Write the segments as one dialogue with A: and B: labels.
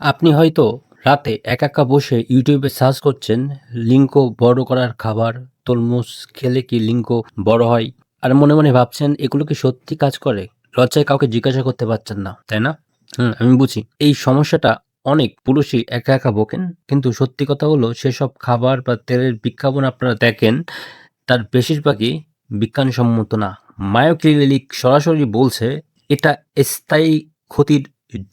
A: আপনি হয়তো রাতে একা বসে ইউটিউবে সার্চ করছেন লিঙ্ক বড় করার খাবার, তরমুজ খেলে কি লিঙ্ক বড় হয়? আর মনে ভাবছেন এগুলো কি সত্যি কাজ করে? লজ্জায় কাউকে জিজ্ঞাসা করতে পারছেন না, তাই না? আমি বুঝি। এই সমস্যাটা অনেক পুরুষই একা বকেন। কিন্তু সত্যি কথা হলো সেসব খাবার বা তেলের বিজ্ঞাপন আপনারা দেখেন তার বেশিরভাগই বিজ্ঞানসম্মত না। মায়ো ক্লিনিক সরাসরি বলছে এটা স্থায়ী ক্ষতির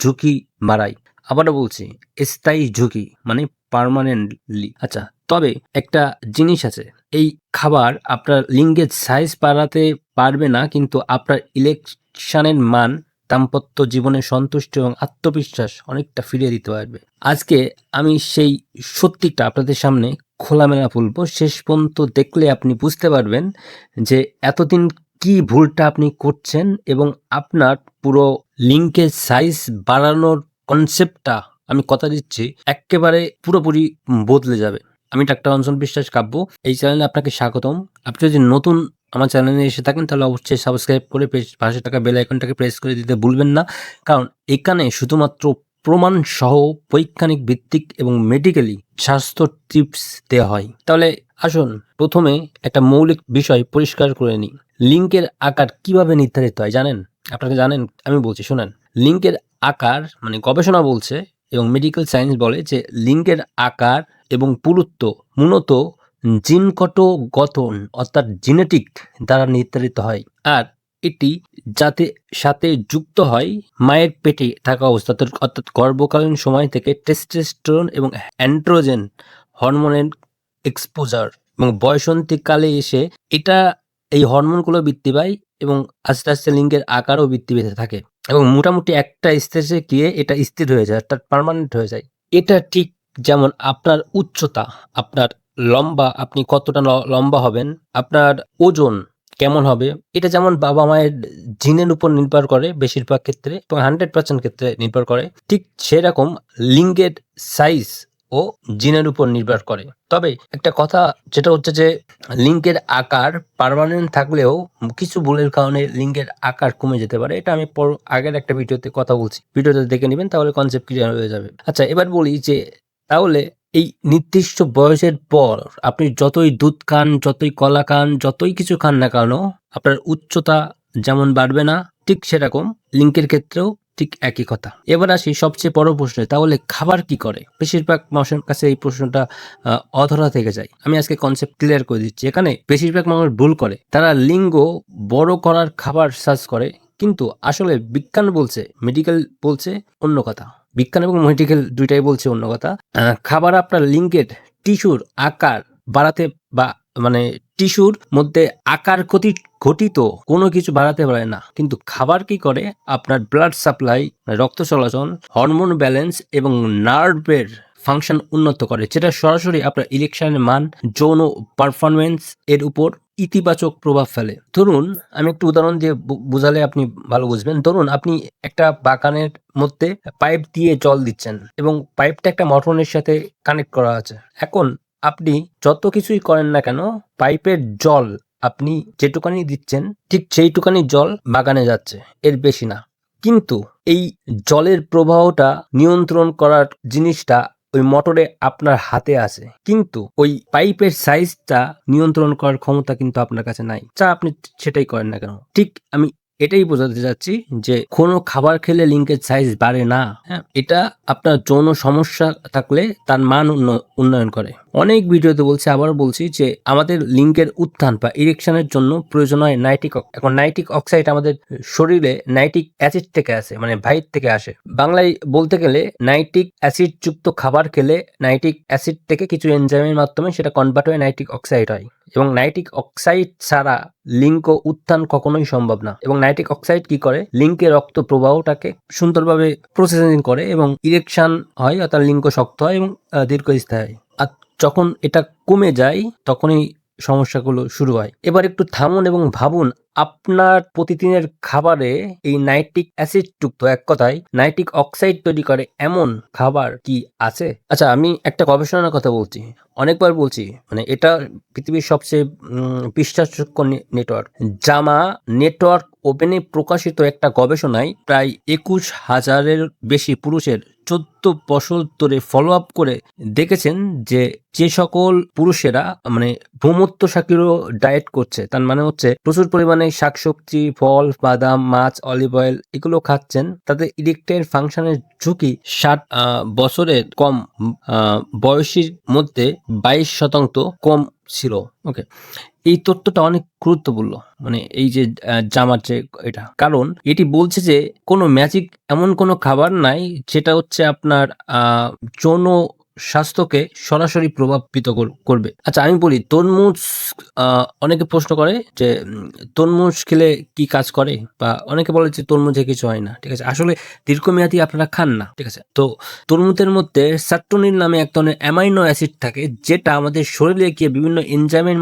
A: ঝুঁকি বাড়ায়। আবারও বলছি, স্থায়ী ঝুঁকি মানে পার্মানেন্টলি। আচ্ছা, তবে একটা জিনিস আছে, এই খাবার আপনার লিঙ্গের সাইজ বাড়াতে পারবে না, কিন্তু আপনার ইলেকশনের মান, দাম্পত্য জীবনের সন্তুষ্টি এবং আত্মবিশ্বাস অনেকটা ফিরিয়ে দিতে পারবে। আজকে আমি সেই সত্যিটা আপনাদের সামনে খোলামেলা বলবো। শেষ পর্যন্ত দেখলে আপনি বুঝতে পারবেন যে এতদিন কি ভুলটা আপনি করছেন এবং আপনার পুরো লিঙ্কের সাইজ বাড়ানোর কনসেপ্টটা, আমি কথা দিচ্ছি, এক্কেবারে পুরোপুরি বদলে যাবে। আমি ডাক্তার অঞ্জন বিশ্বাস কাব্য। এই চ্যানেলে আপনাকে স্বাগতম। আপনি যদি নতুন আমার চ্যানেলে এসে থাকেন তাহলে অবশ্যই সাবস্ক্রাইব করে পাশে থাকা বেল আইকনটাকে প্রেস করে দিতে ভুলবেন না। কারণ এখানে শুধুমাত্র প্রমাণ সহ বৈজ্ঞানিক ভিত্তিক এবং মেডিকেলি স্বাস্থ্য টিপস দেওয়া হয়। তাহলে আসুন প্রথমে একটা মৌলিক বিষয় পরিষ্কার করে নিই। লিঙ্কের আকার কিভাবে নির্ধারিত হয় জানেন? আপনারা জানেন? আমি বলছি শুনেন। লিঙ্কের আকার মানে গবেষণা বলছে এবং মেডিকেল সায়েন্স বলে যে লিঙ্কের আকার এবং পুরুত্ব মূলত জিনগত গঠন অর্থাৎ জেনেটিক দ্বারা নির্ধারিত হয়। আর এটি যাতে সাথে যুক্ত হয় মায়ের পেটে থাকা অবস্থা অর্থাৎ গর্ভকালীন সময় থেকে টেস্টোস্টেরন এবং অ্যান্ড্রোজেন হরমোনের এক্সপোজার এবং বয়সন্তীকালে এসে এই হরমোনগুলো বৃদ্ধি পায় এবং আস্তে লিঙ্গের আকারও বৃদ্ধি পেতে থাকে এবং মোটামুটি একটা স্টেজে গিয়ে এটা স্থির হয়ে যায়, অর্থাৎ পার্মানেন্ট হয়ে যায়। এটা ঠিক যেমন আপনার উচ্চতা, আপনার লম্বা, আপনি কতটা লম্বা হবেন, আপনার ওজন কেমন হবে, এটা যেমন বাবা-মায়ের জিনের উপর নির্ভর করে বেশিরভাগ ক্ষেত্রে এবং 100% ক্ষেত্রে নির্ভর করে, ঠিক সেরকম লিঙ্গের সাইজ ও জিনের উপর নির্ভর করে। তবে একটা কথা যেটা হচ্ছে যে লিঙ্গের আকার পার্মানেন্ট থাকলেও কিছু ভুলের কারণে লিঙ্গের আকার কমে যেতে পারে। এটা আমি আগের একটা ভিডিওতে কথা বলছি, ভিডিওতে দেখে নেবেন, তাহলে কনসেপ্ট ক্লিয়ার হয়ে যাবে। আচ্ছা, এবার বলি যে তাহলে এই নির্দিষ্ট বয়সের পর আপনি যতই দুধ খান, যতই কলা খান, যতই কিছু খান না কেন, আপনার উচ্চতা যেমন বাড়বে না, ঠিক সেরকম লিঙ্কের ক্ষেত্রেও ঠিক একই কথা। এবার আসি সবচেয়ে বড় প্রশ্নে, তাহলে খাবার কি করে? বেশিরভাগ মানুষের কাছে এই প্রশ্নটা অধরা থেকে যায়। আমি আজকে কনসেপ্ট ক্লিয়ার করে দিচ্ছি। এখানে বেশিরভাগ মানুষ ভুল করে, তারা লিঙ্গ বড় করার খাবার সার্চ করে, কিন্তু আসলে বিজ্ঞান বলছে, মেডিকেল বলছে অন্য কথা। বিজ্ঞান এবং মেডিকেল দুইটাই বলছে অন্য কথা। খাবার আপনার লিঙ্গের টিস্যুর আকার বাড়াতে বা মানে টিস্যুর মধ্যে আকার ঘটিত কোনো কিছু বাড়াতে পারে না, কিন্তু খাবার কি করে আপনার ব্লাড সাপ্লাই, রক্ত চলাচল, হরমোন ব্যালেন্স এবং নার্ভের ফাংশন উন্নত করে, যেটা সরাসরি আপনার ইলেকশনের মান, যৌন পারফরমেন্স এর উপর ইতিবাচক প্রভাব ফেলে। ধরুন, আমি একটু উদাহরণ দিয়ে বুঝালে আপনি ভালো বুঝবেন। ধরুন, আপনি একটা বাগানের মধ্যে পাইপ দিয়ে জল দিচ্ছেন এবং পাইপটা একটা মোটরের সাথে কানেক্ট করা আছে। এখন আপনি যত কিছুই করেন না কেন, পাইপের জল আপনি যেটুকানি দিচ্ছেন ঠিক সেইটুকানি জল বাগানে যাচ্ছে, এর বেশি না। কিন্তু এই জলের প্রবাহটা নিয়ন্ত্রণ করার জিনিসটা ওই মোটরে আপনার হাতে আছে, কিন্তু ওই পাইপের সাইজটা নিয়ন্ত্রণ করার ক্ষমতা কিন্তু আপনার কাছে নাই, যা আপনি সেটাই করেন না কেন। ঠিক আমি এটাই বোঝাতে চাচ্ছি যে কোনো খাবার খেলে লিঙ্কের সাইজ বাড়ে না। হ্যাঁ, এটা আপনার যৌন সমস্যা থাকলে তার মান উন্নয়ন করে। অনেক ভিডিওতে বলছি, আবার বলছি যে আমাদের লিঙ্কের উত্থান বা ইরেকশনের জন্য প্রয়োজন হয় নাইট্রিক। এখন নাইট্রিক অক্সাইড আমাদের শরীরে নাইট্রিক অ্যাসিড থেকে আসে, মানে ভাইট থেকে আসে। বাংলায় বলতে গেলে নাইট্রিক অ্যাসিড যুক্ত খাবার খেলে নাইট্রিক অ্যাসিড থেকে কিছু এনজাইমের মাধ্যমে সেটা কনভার্ট হয়ে নাইট্রিক অক্সাইড হয় এবং নাইট্রিক অক্সাইড ছাড়া লিঙ্ক উত্থান কখনোই সম্ভব না। এবং নাইট্রিক অক্সাইড কি করে, লিঙ্কে রক্ত প্রবাহটাকে সুন্দরভাবে প্রসেসিং করে এবং ইরেকশন হয়, অর্থাৎ লিঙ্ক শক্ত হয় এবং দীর্ঘস্থায়ী হয়। আর যখন এটা কমে যায় তখনই সমস্যাগুলো শুরু হয়। এবার একটু থামুন এবং ভাবুন, আপনার প্রতিদিনের খাবারে এই নাইট্রিক অ্যাসিড যুক্ত, এক কথায় নাইট্রিক অক্সাইড তৈরি করে এমন খাবার কি আছে? আচ্ছা, আমি একটা গবেষণার কথা বলছি, অনেকবার বলছি, মানে এটা পৃথিবীর সবচেয়ে বিশ্বাসযোগ্য নেটওয়ার্ক, জামা নেটওয়ার্ক ওপেনে প্রকাশিত একটা গবেষণায় প্রায় 21,000-এর বেশি পুরুষের 14 বছর ধরে ফলো আপ করে দেখেছেন যে যে সকল পুরুষেরা মানে ভূমধ্যসাগরীয় ডায়েট করছে, তার মানে হচ্ছে প্রচুর পরিমাণে শাকসবজি, ফল, বাদাম, মাছ, অলিভ অয়েল এগুলো খাচ্ছেন, তাদের ইরেকটাইল ফাংশনের ঝুঁকি 60 বছরের কম বয়সীর মধ্যে 22% কম ছিল। ওকে, এই তথ্যটা অনেক গুরুত্বপূর্ণ, মানে এই যে জামার যে এটা, কারণ এটি বলছে যে কোনো ম্যাজিক এমন কোনো খাবার নাই যেটা হচ্ছে আপনার যৌন স্বাস্থ্যকে সরাসরি প্রভাবিত করবে। আচ্ছা, আমি বলি তরমুজ, অনেকে প্রশ্ন করে যে তরমুজ খেলে কি কাজ করে, বা অনেকে বলে যে তরমুজে কিছু হয় না। ঠিক আছে, আসলে দীর্ঘমেয়াদী আপনারা খান না। ঠিক আছে, তো তরমুজের মধ্যে সার্টোনিন নামে এক ধরনের অ্যামাইনো অ্যাসিড থাকে, যেটা আমাদের শরীরে গিয়ে বিভিন্ন এনজাইমের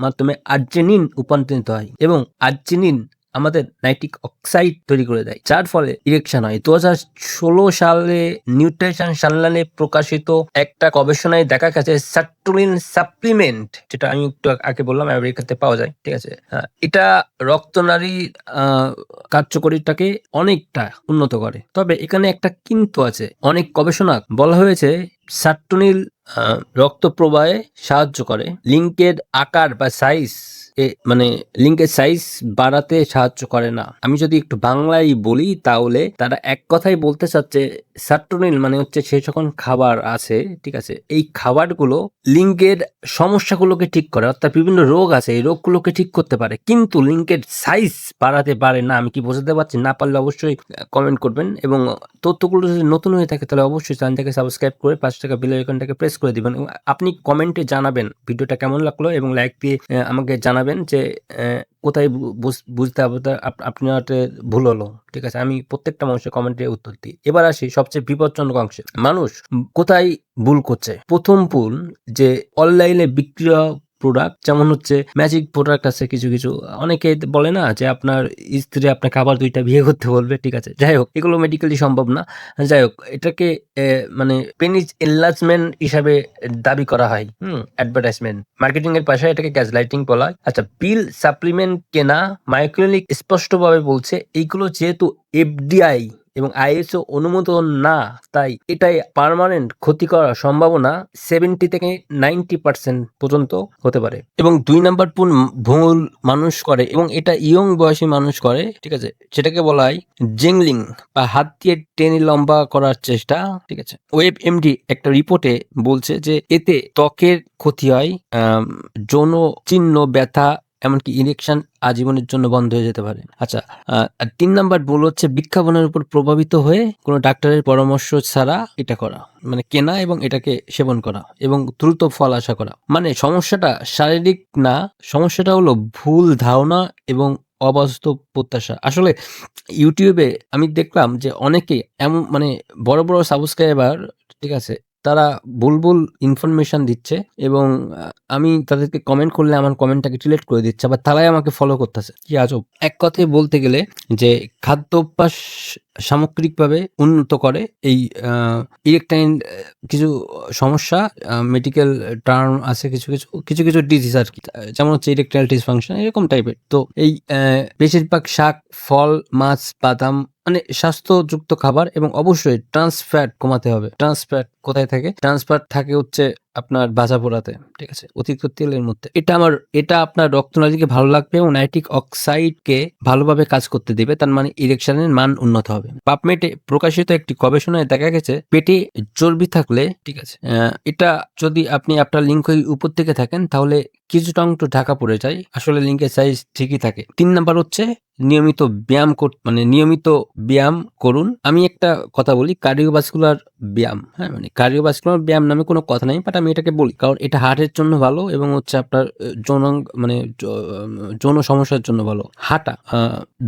A: মাধ্যমে আর্জিনিন রূপান্তরিত হয়, এবং আর্জিনিন আমাদের নাইট্রিক অক্সাইড তৈরি করে দেয়, যার ফলে ইরেকশন হয়। 2016 সালে নিউট্রিশন জার্নালে প্রকাশিত একটা গবেষণায় দেখা গেছে সার্টোনিন সাপ্লিমেন্ট, যেটা আমি একটু আগে বললাম আমেরিকাতে পাওয়া যায়। ঠিক আছে, এটা রক্তনালী কার্যকরিতাকে অনেকটা উন্নত করে। তবে এখানে একটা কিন্তু আছে, অনেক গবেষণা বলা হয়েছে সার্টোনিন রক্ত প্রবাহে সাহায্য করে, লিঙ্কের আকার বা সাইজ মানে লিঙ্কের সাইজ বাড়াতে সাহায্য করে না। আমি যদি একটু বাংলায় বলি তাহলে তারা এক কথাই বলতে চাচ্ছে সার্টোনিন মানে হচ্ছে সেই সকল খাবার আছে, ঠিক আছে, এই খাবারগুলো লিঙ্কের সমস্যাগুলোকে ঠিক করে, অর্থাৎ বিভিন্ন রোগ আছে এই রোগগুলোকে ঠিক করতে পারে, কিন্তু লিঙ্কের সাইজ বাড়াতে পারে না। আমি কি বোঝাতে পারছি? না পারলে অবশ্যই কমেন্ট করবেন, এবং তথ্যগুলো যদি নতুন হয়ে থাকে তাহলে অবশ্যই চ্যানেলটাকে সাবস্ক্রাইব করে 5 টাকা বেল আইকনটাকে প্রেস করে দিবেন, এবং আপনি কমেন্টে জানাবেন ভিডিওটা কেমন লাগলো, এবং লাইক দিয়ে আমাকে জানাবেন যে কোথায় বুঝতে আপনার ভুল হলো। ঠিক আছে, আমি প্রত্যেকটা মানুষের কমেন্টে উত্তর দিই। এবার আসি সবচেয়ে বিপজ্জনক অংশে, মানুষ কোথায় ভুল করছে। প্রথম ভুল, যে অনলাইনে বিক্রিয়া প্রোডাক্ট, যেমন হচ্ছে ম্যাজিক প্রোডাক্ট আছে কিছু কিছু, অনেকে বলে না যে আপনার স্ত্রী আপনাকে আবার 2টা বিয়ে করতে বলবে। ঠিক আছে, যাই হোক, এগুলো মেডিকেলি সম্ভব না। যাই হোক, এটাকে মানে পেনিস এনলার্জমেন্ট হিসাবে দাবি করা হয়, অ্যাডভার্টাইজমেন্ট মার্কেটিং এর পাশে এটাকে গ্যাসলাইটিং বলা হয়। আচ্ছা, পিল সাপ্লিমেন্ট কেনা, মায়োক্লিনিক স্পষ্টভাবে বলছে এইগুলো যেহেতু এফডিআই এবং আইএসও অনুমোদন না, তাই এটাই পার্মানেন্ট ক্ষতি করার সম্ভাবনা 70 থেকে 90% পর্যন্ত হতে পারে। এবং 2 নাম্বার ভুল মানুষ করে, এবং এটা ইয়ং বয়সী মানুষ করে। ঠিক আছে, সেটাকে বলা হয় জিংলিং, বা হাত দিয়ে টেনে লম্বা করার চেষ্টা। ঠিক আছে, ওয়েব এমডি একটা রিপোর্টে বলছে যে এতে ত্বকের ক্ষতি হয়, যৌন চিহ্ন, ব্যথা, এমনকি ইরেকশন আজীবনের জন্য বন্ধ হয়ে যেতে পারে। আচ্ছা, 3 নাম্বার ভুল হচ্ছে বিজ্ঞাপনের উপর প্রভাবিত হয়ে কোনো ডাক্তারের পরামর্শ ছাড়া এটা করা, মানে কেনা এবং এটাকে সেবন করা এবং দ্রুত ফল আশা করা। মানে সমস্যাটা শারীরিক না, সমস্যাটা হলো ভুল ধারণা এবং অবাস্তব প্রত্যাশা। আসলে ইউটিউবে আমি দেখলাম যে অনেকে এমন মানে বড় বড় সাবস্ক্রাইবার, ঠিক আছে, তারা ভুল ইনফরমেশন দিচ্ছে, এবং আমি তাদেরকে কমেন্ট করলে আমার কমেন্টটাকে ডিলিট করে দিচ্ছে, আবার তারাই আমাকে ফলো করতেছে। কি আজব! এক কথায় বলতে গেলে যে খাদ্য অভ্যাস সামগ্রিকভাবে উন্নত করে এই ইরেকটাইল কিছু সমস্যা, মেডিকেল টার্ম আছে কিছু ডিজিজ আর কি, যেমন হচ্ছে ইরেকটাইল ডিসফাংশন, এরকম টাইপের। তো এই বেশিরভাগ শাক, ফল, মাছ, বাদাম মানে স্বাস্থ্যযুক্ত খাবার, এবং অবশ্যই ট্রান্স ফ্যাট কমাতে হবে। ট্রান্স ফ্যাট কোথায় থাকে? ট্রান্স ফ্যাট থাকে হচ্ছে আপনার ভাজা পোড়াতে। ঠিক আছে, অতিরিক্ত তেলের মধ্যে। এটা আপনার রক্তনালীকে ভালো লাগবে এবং নাইট্রিক অক্সাইডকে ভালোভাবে কাজ করতে দেবে, তার মানে ইরেকশনের মান উন্নত হবে। পাবমেটে প্রকাশিত একটি গবেষণায় দেখা গেছে পেটে চর্বি থাকলে, ঠিক আছে, এটা যদি আপনি আপনার লিঙ্কের উপর থেকে থাকেন তাহলে কিছুটা অংশ ঢাকা পড়ে যায়, আসলে লিঙ্কের সাইজ ঠিকই থাকে। 3 নাম্বার হচ্ছে নিয়মিত ব্যায়াম করুন। আমি একটা কথা বলি, কার্ডিওভাস্কুলার ব্যায়াম, মানে কার্ডিওভাস্কুলার ব্যায়াম নামে কোনো কথা নাই, বাট আমি এটাকে বলি কারণ এটা হার্টের জন্য ভালো, এবং হচ্ছে আপনার যৌন সমস্যার জন্য ভালো। হাঁটা,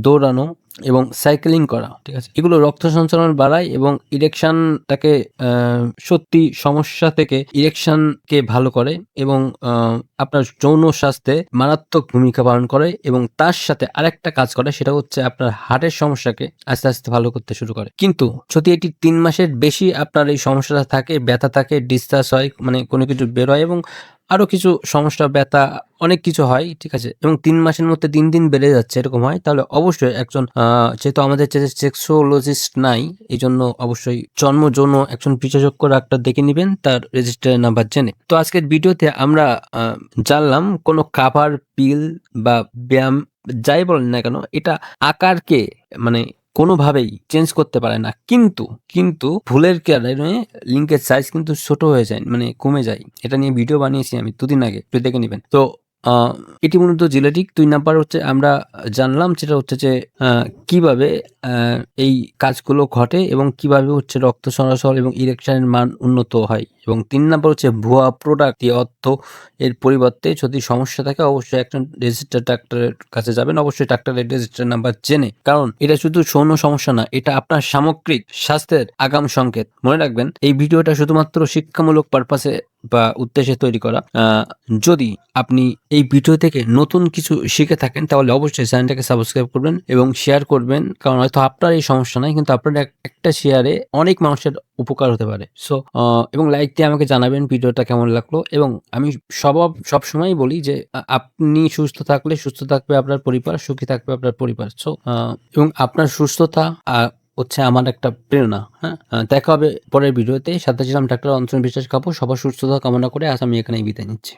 A: দৌড়ানো এবং সাইকেলিং করা, ঠিক আছে, এগুলো রক্ত সঞ্চালন বাড়ায় এবং ইরেকশনটাকে সত্যি সমস্যা থেকে ইরেকশনকে ভালো করে, এবং আপনার যৌন স্বাস্থ্যে মারাত্মক ভূমিকা পালন করে, এবং তার সাথে আরেকটা কাজ করে, সেটা হচ্ছে আপনার হার্টের সমস্যাকে আস্তে আস্তে ভালো করতে শুরু করে। কিন্তু যদি এটি 3 মাসের বেশি আপনার এই সমস্যাটা থাকে, ব্যথা থাকে, ডিসচার্জ হয়, মানে কোনো কিছু বের হয়, এবং আরো কিছু সমস্যা, ব্যথা, অনেক কিছু হয়, ঠিক আছে? এবং ৩ মাসের মধ্যে দিন, দিন বেড়ে যাচ্ছে, এরকম হয়, তাহলে অবশ্যই একজন যেহেতু আমাদের যে সেক্সোলজিস্ট নাই, এজন্য অবশ্যই যৌন একজন বিশেষজ্ঞ ডাক্তার দেখে নিবেন তার রেজিস্ট্রারের নাম্বার জেনে। তো আজকের ভিডিওতে আমরা জানলাম কোনো খাবার, পিল বা ব্যায়াম যাই বলেন না কেন, এটা আকারকে মানে কোনোভাবেই চেঞ্জ করতে পারে না। কিন্তু ভুলের কারণে লিঙ্কের সাইজ কিন্তু ছোট হয়ে যায়, মানে কমে যায়। এটা নিয়ে ভিডিও বানিয়েছি আমি ২ দিন আগে, একটু দেখে নিবেন। তো এটি মূলত জেনেটিক। ২ নাম্বার হচ্ছে আমরা জানলাম যেটা হচ্ছে যে কিভাবে এই কাজগুলো ঘটে এবং কিভাবে হচ্ছে রক্ত চলাচল এবং ইরেকশনের মান উন্নত হয়, এবং ৩ নাম্বার হচ্ছে ভুয়া প্রোডাক্ট দিয়ে অর্থ এর পরিবর্তে যদি সমস্যা থাকে অবশ্যই একজন রেজিস্টার্ড ডাক্তারের কাছে যাবেন। অবশ্যই ডাক্তারের রেজিস্টার নাম্বার জেনে। কারণ এটা শুধু যৌন সমস্যা না, এটা আপনার সামগ্রিক স্বাস্থ্যের আগাম সংকেত। মনে রাখবেন এই ভিডিওটা শুধুমাত্র শিক্ষামূলক পারপাসে বা উদ্দেশ্যে তৈরি করা। যদি আপনি এই ভিডিও থেকে নতুন কিছু শিখে থাকেন তাহলে অবশ্যই চ্যানেলটাকে সাবস্ক্রাইব করবেন এবং শেয়ার করবেন। কারণ হয়তো আপনার এই সমস্যা নাই, কিন্তু আপনার একটা শেয়ারে অনেক মানুষের উপকার হতে পারে। সো এবং লাইক দিয়ে আমাকে জানাবেন ভিডিওটা কেমন লাগলো। এবং আমি সবসময়ই বলি যে আপনি সুস্থ থাকলে সুস্থ থাকবে আপনার পরিবার, সুখী থাকবে আপনার পরিবার। সো এবং আপনার সুস্থতা হচ্ছে আমার একটা প্রেরণা। হ্যাঁ? দেখা হবে পরের ভিডিওতে। সাথে ছিলাম ডাক্তার অঞ্জন বিশ্বাস কাপুর। সবার সুস্থতা কামনা করে আজ আমি এখানেই বিদায় নিচ্ছি।